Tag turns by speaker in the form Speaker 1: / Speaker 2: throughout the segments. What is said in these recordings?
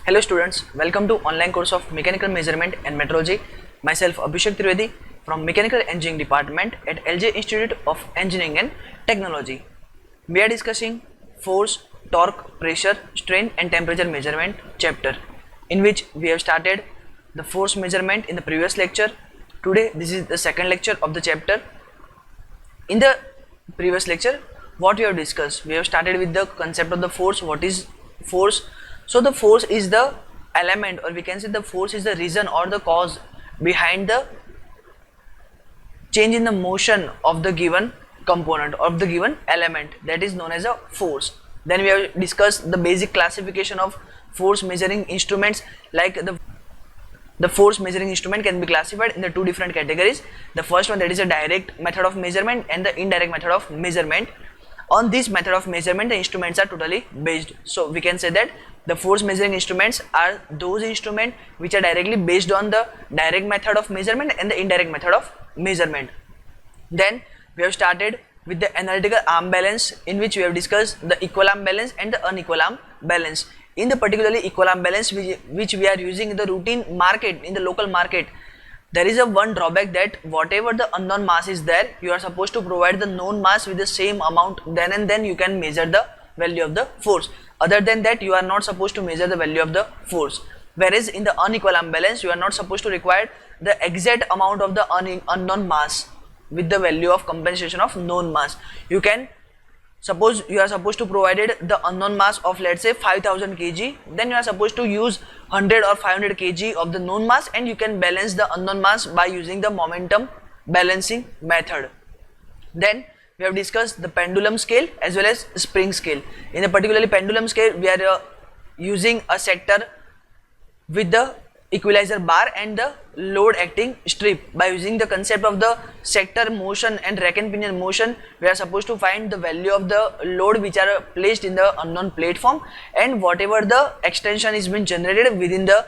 Speaker 1: Hello students, welcome to online course of Mechanical Measurement and Metrology. Myself Abhishek Trivedi from Mechanical Engineering Department at LJ Institute of Engineering and Technology. We are discussing force, torque, pressure, strain and temperature measurement chapter, in which we have started the force measurement in the previous lecture. Today this is the second lecture of the chapter. In the previous lecture, what we have discussed, we have started with the concept of the force. What is force? So the force is the element, or we can say the force is the reason or the cause behind the change in the motion of the given component of the given element, that is known as a force. Then we have discussed the basic classification of force measuring instruments. Like the force measuring instrument can be classified in the two different categories. The first one, that is a direct method of measurement, and the indirect method of measurement. On this method of measurement, the instruments are totally based. So we can say that the force measuring instruments are those instruments which are directly based on the direct method of measurement and the indirect method of measurement. Then we have started with the analytical arm balance, in which we have discussed the equal arm balance and the unequal arm balance. In the particularly equal arm balance which we are using in the routine market, in the local market, there is a one drawback, that whatever the unknown mass is there, you are supposed to provide the known mass with the same amount, then and then you can measure the value of the force. Other than that, you are not supposed to measure the value of the force. Whereas in the unequal arm balance, you are not supposed to require the exact amount of the unknown mass with the value of compensation of known mass. You can suppose you are supposed to provided the unknown mass of, let's say, 5000 kg, then you are supposed to use 100 or 500 kg of the known mass, and you can balance the unknown mass by using the momentum balancing method. Then we have discussed the pendulum scale as well as spring scale. In the particularly pendulum scale, we are using a sector with the equalizer bar and the load acting strip. By using the concept of the sector motion and rack and pinion motion, we are supposed to find the value of the load which are placed in the unknown platform, and whatever the extension is been generated within the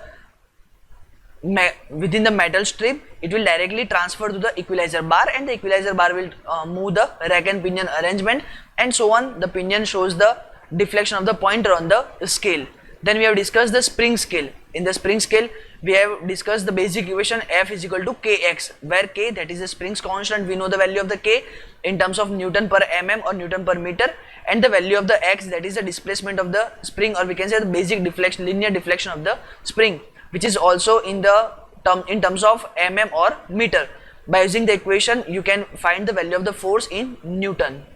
Speaker 1: metal strip, it will directly transfer to the equalizer bar, and the equalizer bar will move the rack and pinion arrangement, and so on. The pinion shows the deflection of the pointer on the scale. Then we have discussed the spring scale. In the spring scale, we have discussed the basic equation F is equal to kx, where k, that is the springs constant. We know the value of the k in terms of Newton per mm or Newton per meter, and the value of the x, that is the displacement of the spring, or we can say the basic deflection, linear deflection of the spring, which is also in terms of mm or meter. By using the equation, you can find the value of the force in Newton.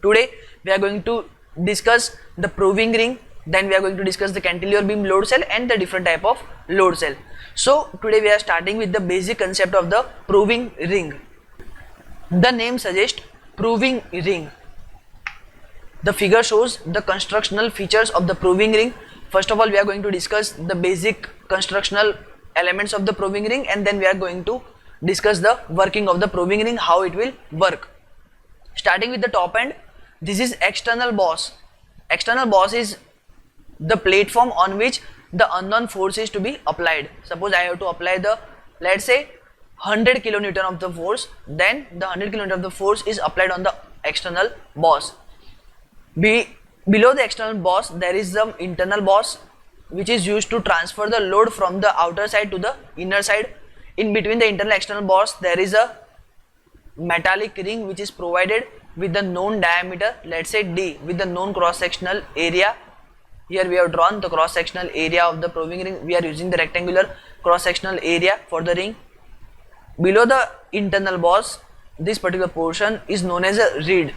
Speaker 1: Today we are going to discuss the proving ring. Then we are going to discuss the cantilever beam load cell and the different type of load cell. So today we are starting with the basic concept of the proving ring. The name suggests proving ring. The figure shows the constructional features of the proving ring. First of all, we are going to discuss the basic constructional elements of the proving ring, and then we are going to discuss the working of the proving ring, how it will work. Starting with the top end, this is external boss. External boss is the platform on which the unknown force is to be applied. Suppose I have to apply the, let's say, 100 kilonewton of the force, then the 100 kilonewton of the force is applied on the external boss. Below the external boss, there is the internal boss, which is used to transfer the load from the outer side to the inner side. In between the internal external boss, there is a metallic ring which is provided with the known diameter, let's say d, with the known cross sectional area. Here we have drawn the cross sectional area of the proving ring. We are using the rectangular cross sectional area for the ring. Below the internal boss, this particular portion is known as a reed.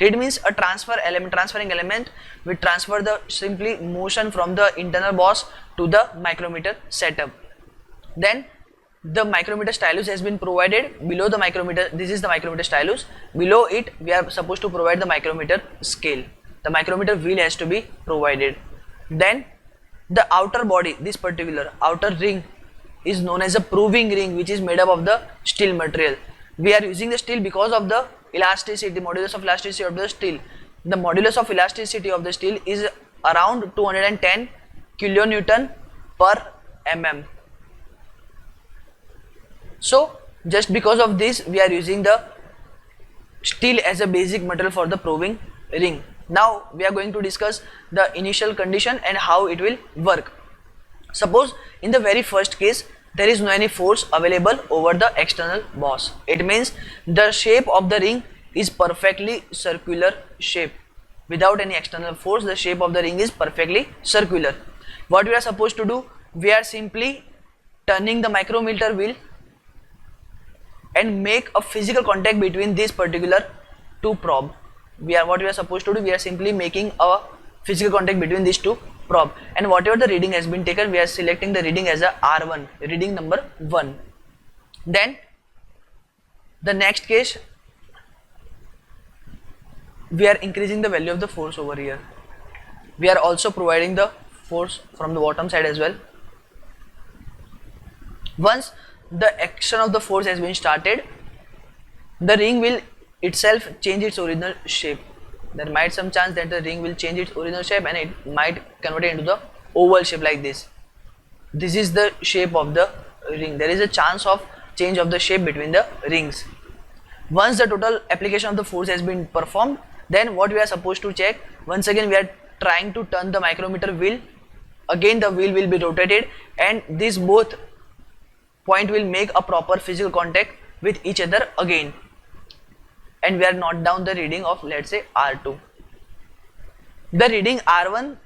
Speaker 1: Reed means a transferring element which transfer the simply motion from the internal boss to the micrometer setup. Then the micrometer stylus has been provided below the micrometer. This is the micrometer stylus. Below it, we are supposed to provide the micrometer scale. The micrometer wheel has to be provided. Then the outer body, this particular outer ring, is known as a proving ring, which is made up of the steel material. We are using the steel because of the elasticity, modulus of elasticity of the steel. The modulus of elasticity of the steel is around 210 kilonewton per mm. So just because of this, we are using the steel as a basic material for the proving ring. Now we are going to discuss the initial condition and how it will work. Suppose in the very first case there is no any force available over the external boss. It means the shape of the ring is perfectly circular shape. Without any external force, the shape of the ring is perfectly circular. What we are supposed to do? We are simply turning the micrometer wheel and make a physical contact between this particular two probe. What we are supposed to do? We are simply making a physical contact between these two probe, and whatever the reading has been taken, we are selecting the reading as a R1, reading number 1. Then the next case, we are increasing the value of the force over here. We are also providing the force from the bottom side as well. Once the action of the force has been started, the ring will itself change its original shape. There might some chance that the ring will change its original shape and it might convert it into the oval shape like this. This is the shape of the ring. There is a chance of change of the shape between the rings. Once the total application of the force has been performed, then what we are supposed to check? Once again we are trying to turn the micrometer wheel. Again the wheel will be rotated and these both point will make a proper physical contact with each other again, and we are not down the reading of, let's say, R2. The reading R1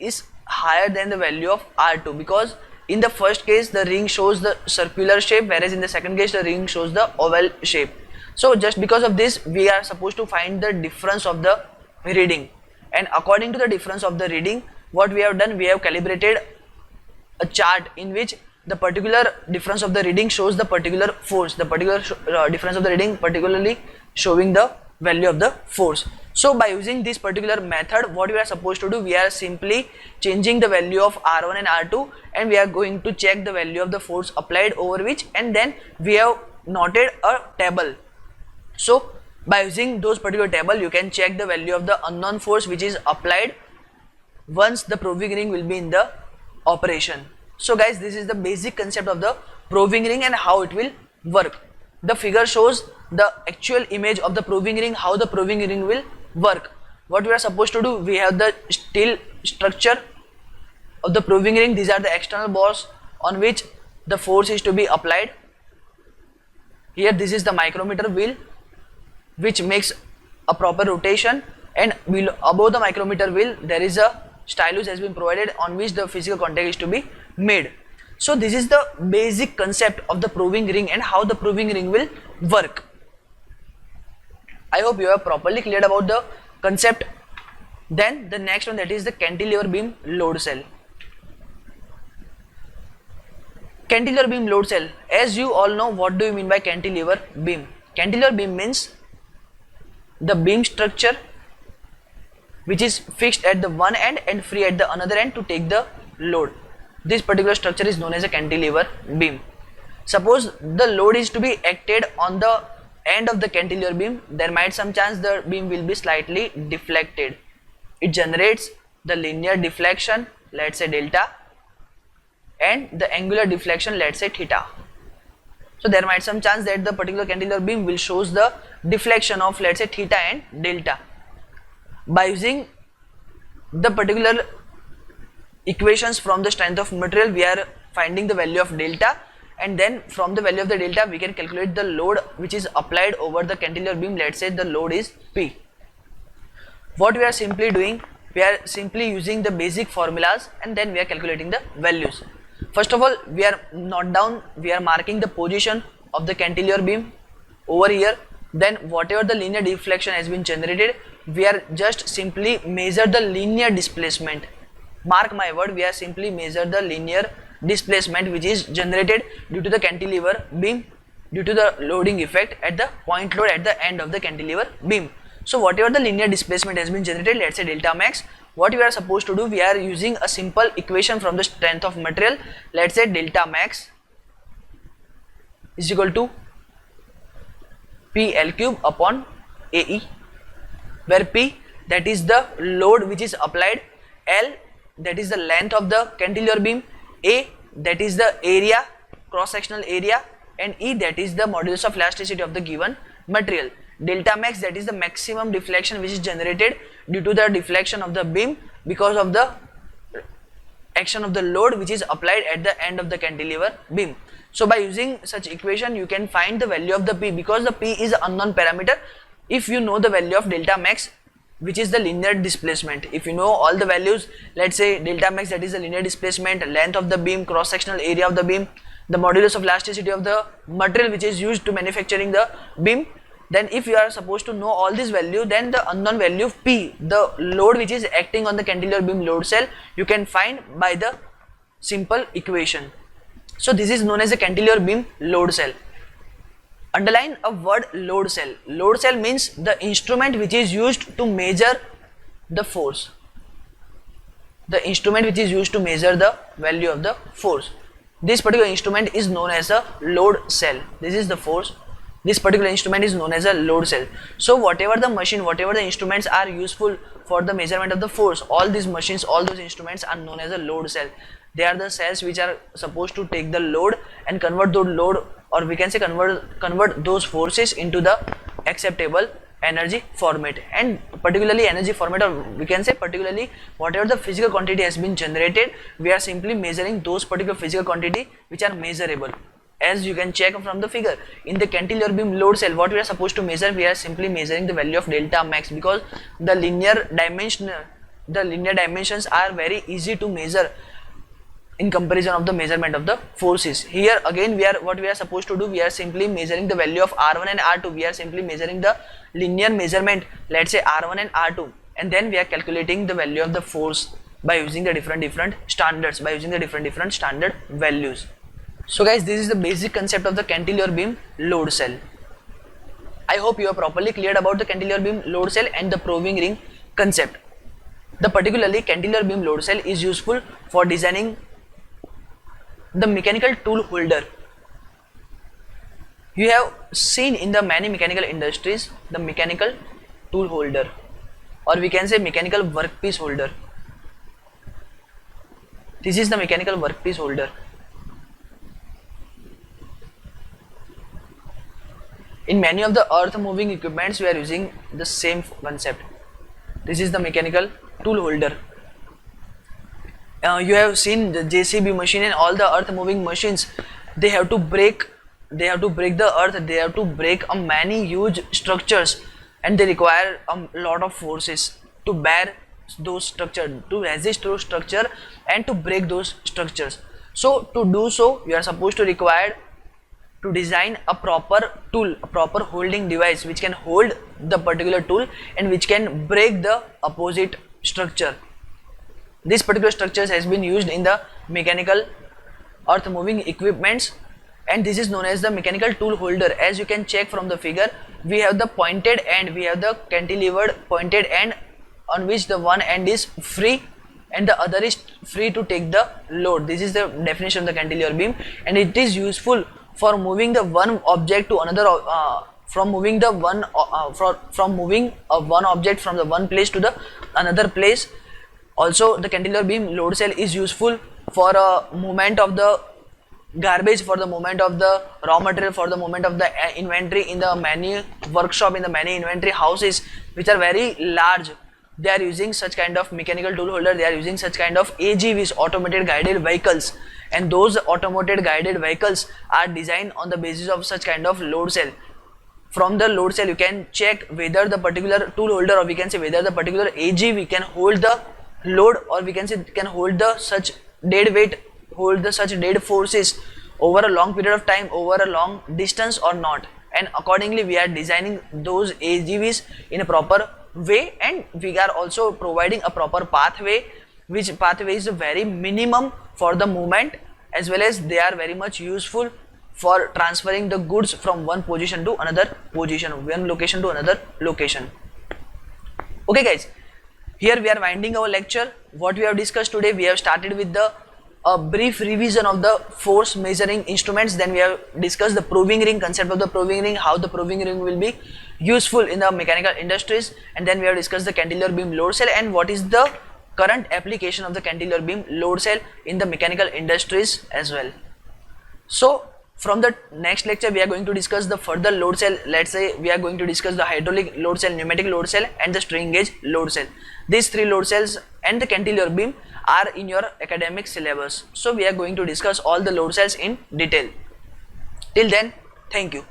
Speaker 1: is higher than the value of R2 because in the first case the ring shows the circular shape, whereas in the second case the ring shows the oval shape. So just because of this we are supposed to find the difference of the reading, and according to the difference of the reading, what we have done, we have calibrated a chart in which the particular difference of the reading shows the particular force, the particular difference of the reading particularly showing the value of the force. So by using this particular method, what we are supposed to do, we are simply changing the value of R1 and R2 and we are going to check the value of the force applied over which, and then we have noted a table. So by using those particular table, you can check the value of the unknown force which is applied once the probing ring will be in the operation. So guys, this is the basic concept of the probing ring and how it will work. The figure shows the actual image of the probing ring, how the probing ring will work. What we are supposed to do, we have the steel structure of the probing ring. These are the external bars on which the force is to be applied. Here this is the micrometer wheel which makes a proper rotation, and below, above the micrometer wheel there is a stylus has been provided on which the physical contact is to be made. So this is the basic concept of the probing ring and how the probing ring will work. I hope you have properly cleared about the concept. Then the next one, that is the cantilever beam load cell. Cantilever beam load cell. As you all know, what do you mean by cantilever beam? Cantilever beam means the beam structure which is fixed at the one end and free at the another end to take the load. This particular structure is known as a cantilever beam. Suppose the load is to be acted on the end of the cantilever beam, there might some chance the beam will be slightly deflected. It generates the linear deflection, let's say delta, and the angular deflection, let's say theta. So there might some chance that the particular cantilever beam will shows the deflection of, let's say, theta and delta. By using the particular equations from the strength of material, we are finding the value of delta, and then from the value of the delta we can calculate the load which is applied over the cantilever beam. Let's say the load is P. What we are simply doing, we are simply using the basic formulas and then we are calculating the values. First of all, we are marking the position of the cantilever beam over here. Then whatever the linear deflection has been generated, we are just simply measure the linear displacement. Mark my word, we are simply measure the linear displacement which is generated due to the cantilever beam due to the loading effect at the point load at the end of the cantilever beam. So whatever the linear displacement has been generated, let's say delta max, what we are supposed to do, we are using a simple equation from the strength of material. Let's say delta max is equal to PL cube upon AE, where P, that is the load which is applied, L, that is the length of the cantilever beam, A, that is the area, cross sectional area, and E, that is the modulus of elasticity of the given material. Delta max, that is the maximum deflection which is generated due to the deflection of the beam because of the action of the load which is applied at the end of the cantilever beam. So by using such equation you can find the value of the P, because the P is an unknown parameter. If you know the value of delta max, which is the linear displacement, if you know all the values, let's say delta max, that is the linear displacement, length of the beam, cross sectional area of the beam, the modulus of elasticity of the material which is used to manufacturing the beam, then if you are supposed to know all this value, then the unknown value of P, the load which is acting on the cantilever beam load cell, you can find by the simple equation. So this is known as a cantilever beam load cell. Underline a word, load cell. Load cell means the instrument which is used to measure the force. The instrument which is used to measure the value of the force. This particular instrument is known as a load cell. This is the force. This particular instrument is known as a load cell. So whatever the machine, whatever the instruments are useful for the measurement of the force, all these machines, all those instruments are known as a load cell. They are the cells which are supposed to take the load and convert those load, or we can say convert those forces into the acceptable energy format, and particularly energy format, or we can say particularly whatever the physical quantity has been generated, we are simply measuring those particular physical quantity which are measurable. As you can check from the figure, in the cantilever beam load cell, what we are supposed to measure, we are simply measuring the value of delta max, because the linear dimensions are very easy to measure in comparison of the measurement of the forces. Here again what we are supposed to do, we are simply measuring the value of R1 and R2. We are simply measuring the linear measurement, let's say R1 and R2, and then we are calculating the value of the force by using the different standards, by using the different standard values. So guys, this is the basic concept of the cantilever beam load cell. I hope you are properly cleared about the cantilever beam load cell and the proving ring concept. The particularly cantilever beam load cell is useful for designing the mechanical tool holder. You have seen in the many mechanical industries the mechanical tool holder, or we can say mechanical workpiece holder. This is the mechanical workpiece holder. In many of the earth moving equipments we are using the same concept. This is the mechanical tool holder. You have seen the JCB machine and all the earth moving machines, they have to break the earth, they have to break many huge structures, and they require a lot of forces to bear those structures, to resist those structures and to break those structures. So to do so, you are supposed to require to design a proper tool, a proper holding device which can hold the particular tool and which can break the opposite structure. This particular structure has been used in the mechanical earth moving equipments, and this is known as the mechanical tool holder. As you can check from the figure, we have the pointed end, we have the cantilevered pointed end on which the one end is free and the other is free to take the load. This is the definition of the cantilever beam, and it is useful for moving the one object to another, from moving one object from the one place to the another place. Also the cantilever beam load cell is useful for movement of the garbage, for the movement of the raw material, for the movement of the inventory in the many workshop, in the many inventory houses which are very large. They are using such kind of mechanical tool holder, they are using such kind of AGVs, automated guided vehicles, and those automated guided vehicles are designed on the basis of such kind of load cell. From the load cell you can check whether the particular tool holder, or we can say whether the particular AGV can hold the load, or we can say can hold the such dead weight, hold the such dead forces over a long period of time, over a long distance or not, and accordingly we are designing those AGVs in a proper way, and we are also providing a proper pathway, which pathway is very minimum for the movement, as well as they are very much useful for transferring the goods from one position to another position, one location to another location. Okay guys, here we are winding our lecture. What we have discussed today, we have started with the brief revision of the force measuring instruments, then we have discussed the proving ring, concept of the proving ring, how the proving ring will be useful in the mechanical industries, and then we have discussed the cantilever beam load cell and what is the current application of the cantilever beam load cell in the mechanical industries as well. So From the next lecture, we are going to discuss the further load cell. Let's say we are going to discuss the hydraulic load cell, pneumatic load cell, and the strain gauge load cell. These three load cells and the cantilever beam are in your academic syllabus. So we are going to discuss all the load cells in detail. Till then, thank you.